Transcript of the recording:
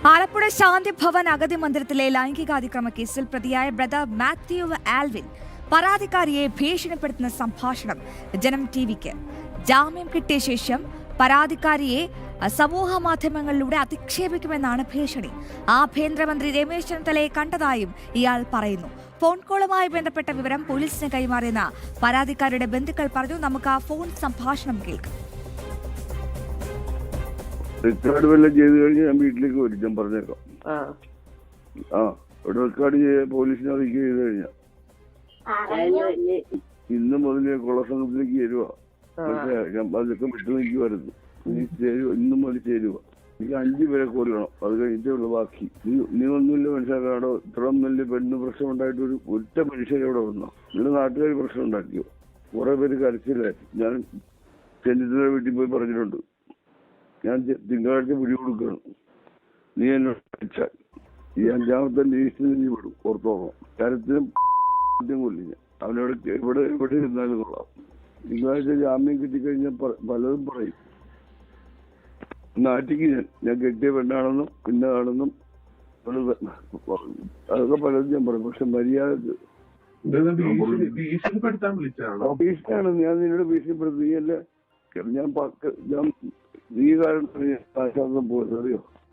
ആലപ്പുഴ ശാന്തി ഭവൻ അഗതി മന്ദിരത്തിലെ ലൈംഗികാതിക്രമ കേസിൽ പ്രതിയായ ബ്രദർ മാത്യു ആൽവിൻ പരാതിക്കാരിയെ ഭീഷണിപ്പെടുത്തുന്ന സംഭാഷണം ജനം ടിവിക്ക്. ജാമ്യം കിട്ടിയ ശേഷം പരാതിക്കാരിയെ സമൂഹ മാധ്യമങ്ങളിലൂടെ അധിക്ഷേപിക്കുമെന്നാണ് ഭീഷണി. ആഭ്യന്തരമന്ത്രി രമേശ് ചെന്നിത്തലയെ കണ്ടതായും ഇയാൾ പറയുന്നു. ഫോൺ കോളുമായി ബന്ധപ്പെട്ട വിവരം പോലീസിന് കൈമാറിയെന്ന പരാതിക്കാരുടെ ബന്ധുക്കൾ പറഞ്ഞു. നമുക്ക് ആ ഫോൺ സംഭാഷണം കേൾക്കാം. റെക്കോർഡ് വല്ലതും ചെയ്ത് കഴിഞ്ഞാൽ ഞാൻ വീട്ടിലേക്ക് വരും, ഞാൻ പറഞ്ഞേക്കാം. ഇവിടെ റെക്കോർഡ് പോലീസിനെ അറിയിക്കുക ചെയ്ത് കഴിഞ്ഞാൽ ഇന്ന് മുതൽ കൊള്ളസംഘത്തിലേക്ക് ചേരുവാ. അതൊക്കെ വിട്ടു നിൽക്കുമായിരുന്നു. ഇന്നും മുതൽ ചേരുക. എനിക്ക് 5 പേരെ കൊടുക്കണം. അത് കഴിഞ്ഞിട്ടേ ഉള്ളു ബാക്കി. നീ ഒന്നുമില്ല മനസ്സിലാക്കാടോ. ഇത്രയും വലിയ പെണ്ണ് പ്രശ്നം ഉണ്ടായിട്ട് ഒറ്റ മനുഷ്യരവിടെ വന്നോ? നിങ്ങളുടെ നാട്ടുകാർ പ്രശ്നം ഉണ്ടാക്കിയോ? കുറെ പേര് കരച്ചില്ലായിരുന്നു. ഞാൻ ചെന്നിത്തല വീട്ടിൽ പോയി പറഞ്ഞിട്ടുണ്ട്, ഞാൻ തിങ്കളാഴ്ച പിടി കൊടുക്കണം, നീ എന്നോട് അടിച്ചാൽ ഈ 5ാമത്തെ ലിസ്റ്റിൽ നീ വിടും, ഓർത്തോളാം. കാര്യത്തിനും കൊല്ലില്ല. അവനോട് എവിടെ ഇരുന്നാലും കൊള്ളാം. തിങ്കളാഴ്ച ജാമ്യം കിട്ടിക്കഴിഞ്ഞാൽ പലതും പറയും. നാട്ടിക്ക് ഞാൻ കെട്ടിയ പെണ്ണാണെന്നും പിന്നാണെന്നും അതൊക്കെ പലതും ഞാൻ പറയും. പക്ഷെ മര്യാദക്ക് ഭീഷണിയാണ്. ഞാൻ നിന്നോട് ഭീഷണിപ്പെടുത്തി. നീ കാരണം ആശ്വാസം പോയത് അറിയോ?